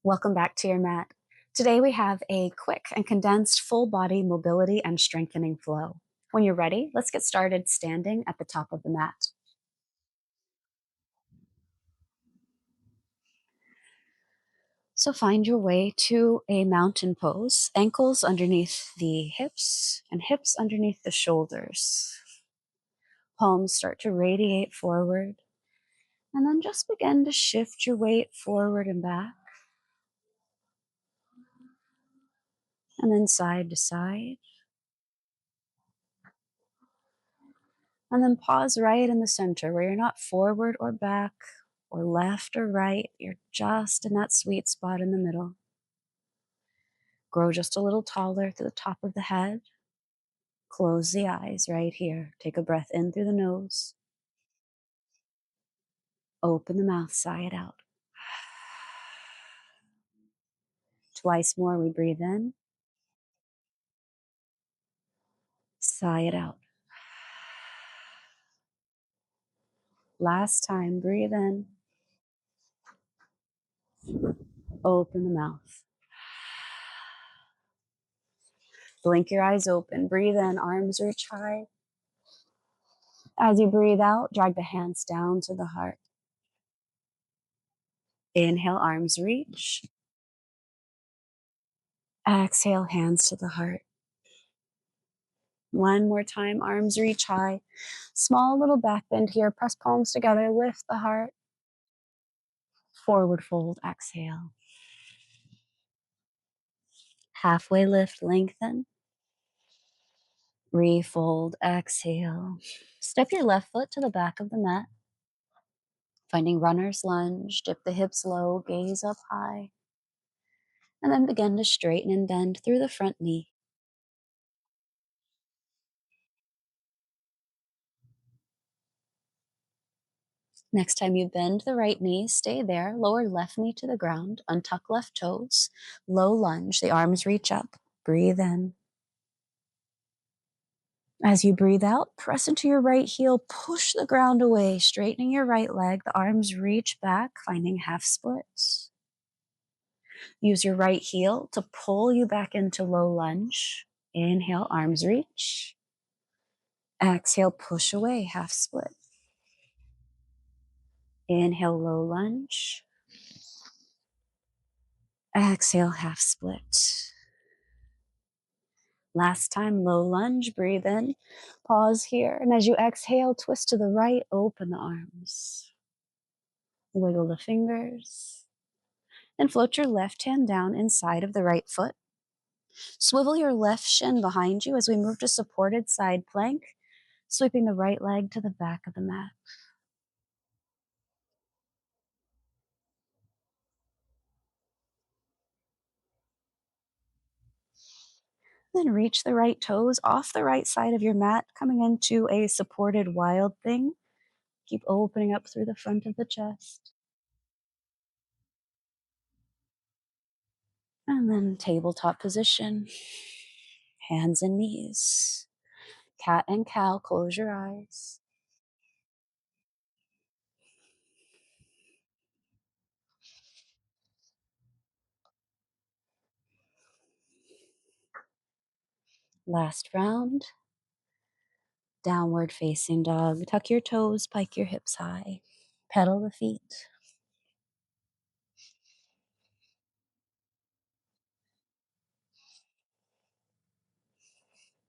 Welcome back to your mat. Today we have a quick and condensed full body mobility and strengthening flow. When you're ready, let's get started standing at the top of the mat. So find your way to a mountain pose, ankles underneath the hips and hips underneath the shoulders. Palms start to radiate forward, and then just begin to shift your weight forward and back, and then side to side. And then pause right in the center where you're not forward or back or left or right. You're just in that sweet spot in the middle. Grow just a little taller to the top of the head. Close the eyes right here. Take a breath in through the nose. Open the mouth, sigh it out. Twice more, we breathe in. Sigh it out. Last time, breathe in. Open the mouth. Blink your eyes open. Breathe in, arms reach high. As you breathe out, drag the hands down to the heart. Inhale, arms reach. Exhale, hands to the heart. One more time, arms reach high. Small little back bend here. Press palms together, lift the heart. Forward fold, exhale. Halfway lift, lengthen. Refold, exhale. Step your left foot to the back of the mat. Finding runner's lunge, dip the hips low, gaze up high. And then begin to straighten and bend through the front knee. Next time you bend the right knee, stay there. Lower left knee to the ground. Untuck left toes. Low lunge. The arms reach up. Breathe in. As you breathe out, press into your right heel. Push the ground away. Straightening your right leg. The arms reach back, finding half splits. Use your right heel to pull you back into low lunge. Inhale, arms reach. Exhale, push away, half split. Inhale, low lunge. Exhale, half split. Last time, low lunge, breathe in, pause here. And as you exhale, twist to the right, open the arms. Wiggle the fingers. Then float your left hand down inside of the right foot. Swivel your left shin behind you as we move to supported side plank, sweeping the right leg to the back of the mat. Then reach the right toes off the right side of your mat, coming into a supported wild thing. Keep opening up through the front of the chest. And then tabletop position, hands and knees. Cat and cow, close your eyes. Last round. Downward facing dog. Tuck your toes, pike your hips high. Pedal the feet.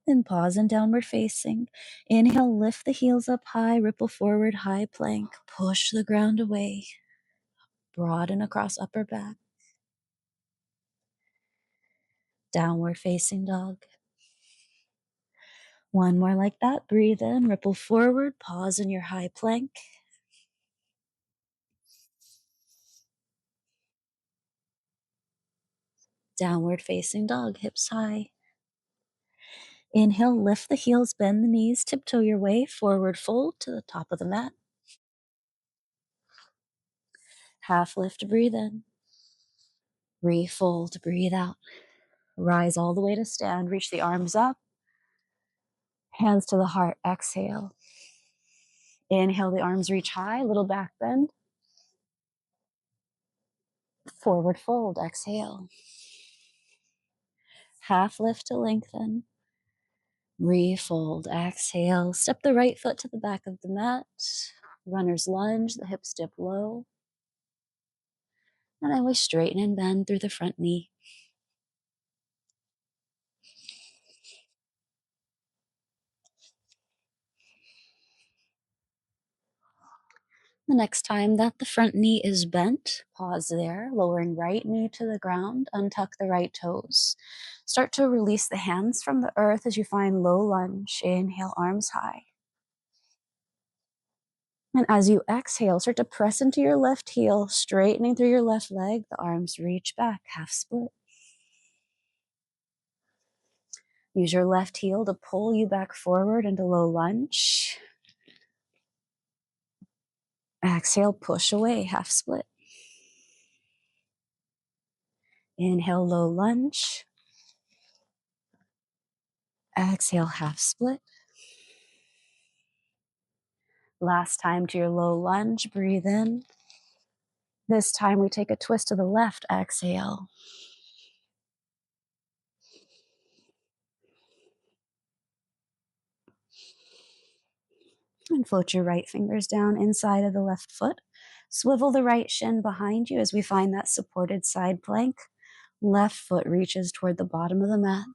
Then pause in downward facing. Inhale, lift the heels up high, ripple forward, high plank. Push the ground away. Broaden across upper back. Downward facing dog. One more like that. Breathe in, ripple forward, pause in your high plank. Downward facing dog, hips high. Inhale, lift the heels, bend the knees, tiptoe your way, forward fold to the top of the mat. Half lift, breathe in. Refold, breathe out. Rise all the way to stand, reach the arms up. Hands to the heart, exhale. Inhale, the arms reach high, little back bend. Forward fold, exhale. Half lift to lengthen. Refold, exhale. Step the right foot to the back of the mat. Runner's lunge, the hips dip low. And then we straighten and bend through the front knee. The next time that the front knee is bent, pause there, lowering right knee to the ground, untuck the right toes. Start to release the hands from the earth as you find low lunge. Inhale, arms high. And as you exhale, start to press into your left heel, straightening through your left leg. The arms reach back, half split. Use your left heel to pull you back forward into low lunge. Exhale, push away, half split. Inhale, low lunge. Exhale, half split. Last time to your low lunge, breathe in. This time we take a twist to the left, exhale. And float your right fingers down inside of the left foot. Swivel the right shin behind you as we find that supported side plank. Left foot reaches toward the bottom of the mat.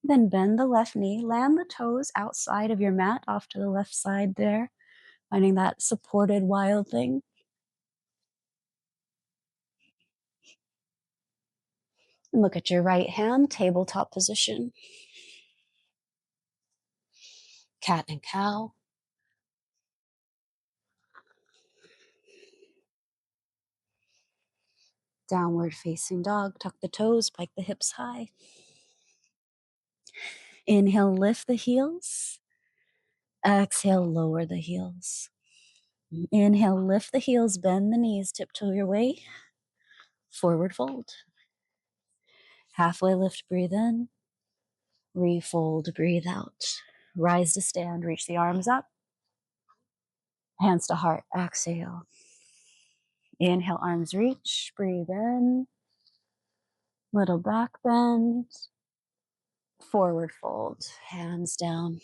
Then bend the left knee, land the toes outside of your mat off to the left side there, finding that supported wild thing. And look at your right hand, tabletop position. Cat and cow. Downward facing dog, tuck the toes, pike the hips high. Inhale, lift the heels. Exhale, lower the heels. Inhale, lift the heels, bend the knees, tiptoe your way. Forward fold. Halfway lift, breathe in. Refold, breathe out. Rise to stand, reach the arms up. Hands to heart, exhale. Inhale, arms reach, breathe in. Little back bend. Forward fold, hands down.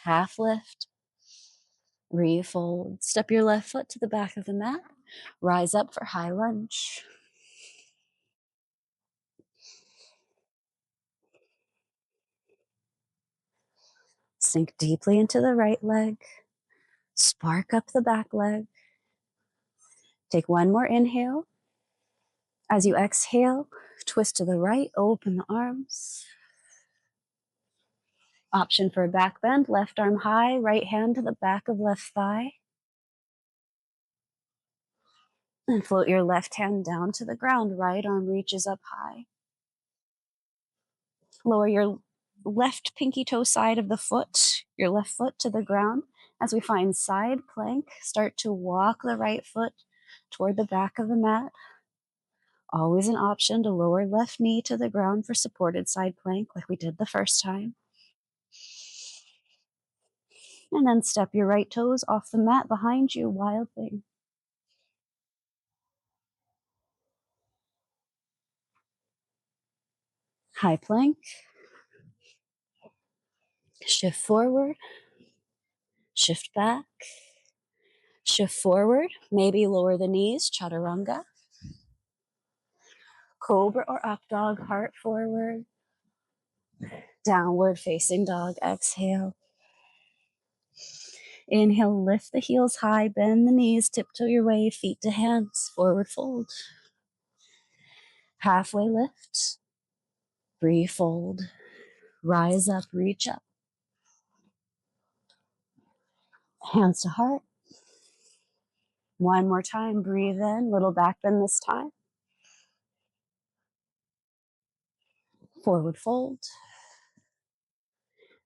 Half lift. Refold. Step your left foot to the back of the mat. Rise up for high lunge. Sink deeply into the right leg. Spark up the back leg. Take one more inhale. As you exhale, twist to the right, open the arms. Option for a back bend, left arm high, right hand to the back of left thigh. And float your left hand down to the ground, right arm reaches up high. Lower your left pinky toe side of the foot, your left foot to the ground. As we find side plank, start to walk the right foot toward the back of the mat. Always an option to lower left knee to the ground for supported side plank like we did the first time. And then step your right toes off the mat behind you, wild thing. High plank. Shift forward. Shift back. Shift forward. Maybe lower the knees, chaturanga. Cobra or up dog, heart forward. Downward facing dog, exhale. Inhale, lift the heels high, bend the knees, tiptoe your way, feet to hands, forward fold. Halfway lift, refold, rise up, reach up. Hands to heart. One more time, breathe in, little back bend this time. Forward fold.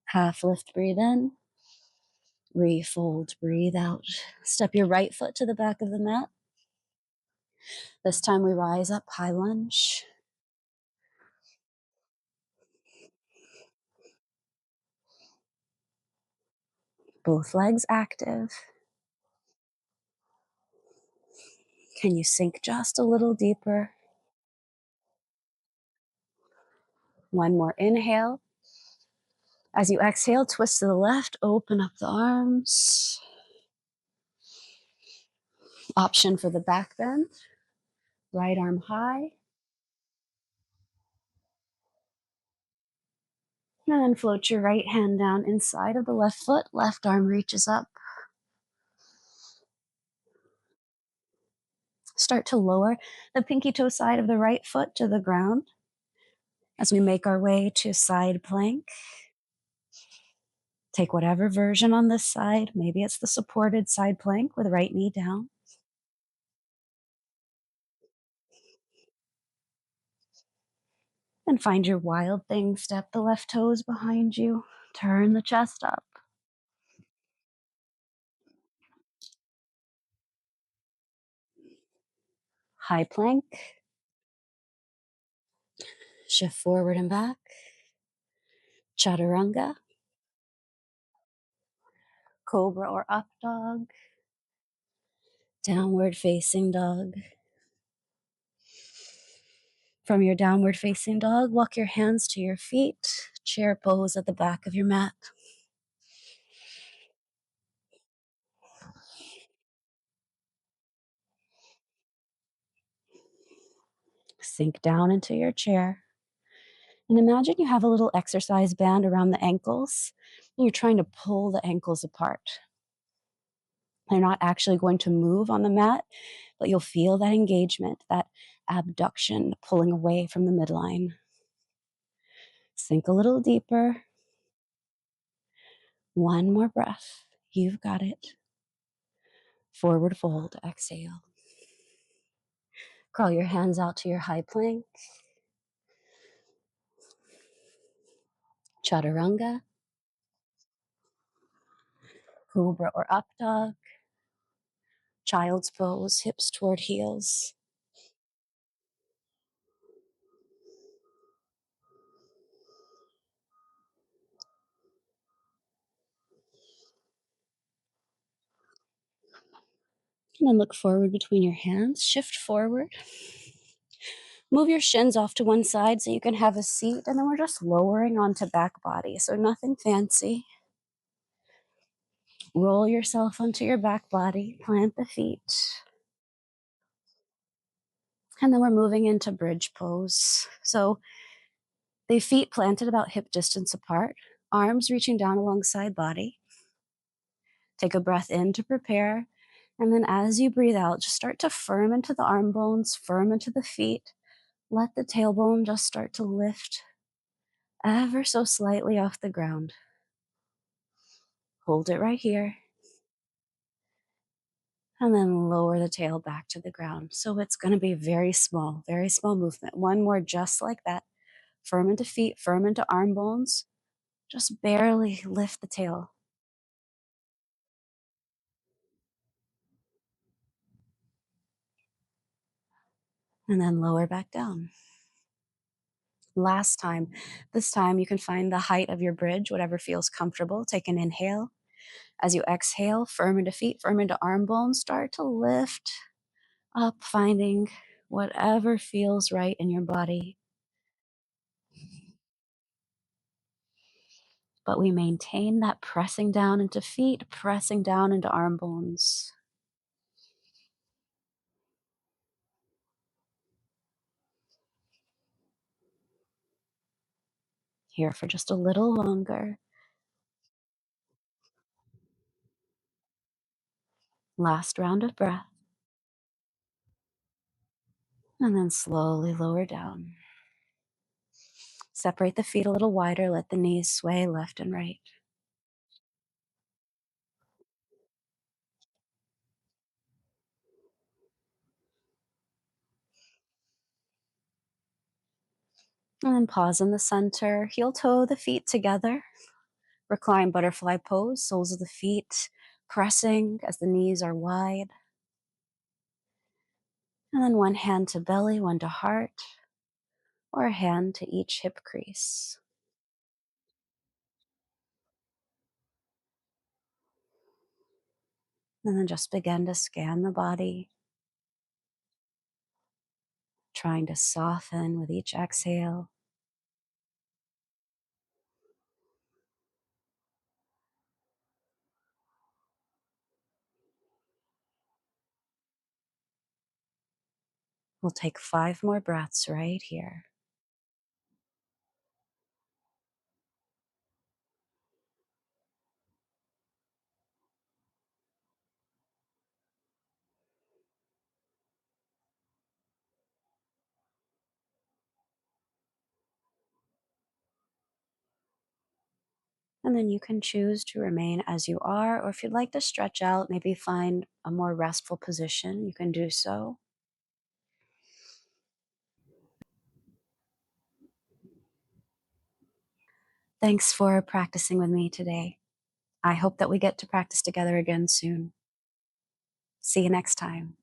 Half lift, breathe in. Refold, breathe out. Step your right foot to the back of the mat. This time we rise up, high lunge. Both legs active. Can you sink just a little deeper? One more inhale. As you exhale, twist to the left, open up the arms. Option for the back bend. Right arm high. And then float your right hand down inside of the left foot. Left arm reaches up. Start to lower the pinky toe side of the right foot to the ground as we make our way to side plank. Take whatever version on this side. Maybe it's the supported side plank with right knee down. And find your wild thing. Step the left toes behind you. Turn the chest up. High plank. Shift forward and back. Chaturanga. Cobra or up dog. Downward facing dog. From your downward facing dog, walk your hands to your feet. Chair pose at the back of your mat. Sink down into your chair. And imagine you have a little exercise band around the ankles, and you're trying to pull the ankles apart. They're not actually going to move on the mat, but you'll feel that engagement, that abduction pulling away from the midline. Sink a little deeper. One more breath. You've got it. Forward fold, exhale. Crawl your hands out to your high plank. Chaturanga. Cobra or up dog. Child's pose, hips toward heels. And then look forward between your hands. Shift forward. Move your shins off to one side so you can have a seat. And then we're just lowering onto back body. So nothing fancy. Roll yourself onto your back body. Plant the feet. And then we're moving into bridge pose. So the feet planted about hip distance apart. Arms reaching down alongside body. Take a breath in to prepare. And then as you breathe out, just start to firm into the arm bones, firm into the feet. Let the tailbone just start to lift ever so slightly off the ground. Hold it right here. And then lower the tail back to the ground. So it's going to be very small movement. One more just like that. Firm into feet, firm into arm bones. Just barely lift the tail. And then lower back down. Last time. This time you can find the height of your bridge, whatever feels comfortable. Take an inhale. As you exhale, firm into feet, firm into arm bones. Start to lift up, finding whatever feels right in your body. But we maintain that pressing down into feet, pressing down into arm bones. Here for just a little longer. Last round of breath. And then slowly lower down. Separate the feet a little wider. Let the knees sway left and right. And then pause in the center. Heel toe the feet together. Recline butterfly pose. Soles of the feet pressing as the knees are wide. And then one hand to belly, one to heart, or a hand to each hip crease. And then just begin to scan the body, trying to soften with each exhale. We'll take 5 more breaths right here. And then you can choose to remain as you are, or if you'd like to stretch out, maybe find a more restful position, you can do so. Thanks for practicing with me today. I hope that we get to practice together again soon. See you next time.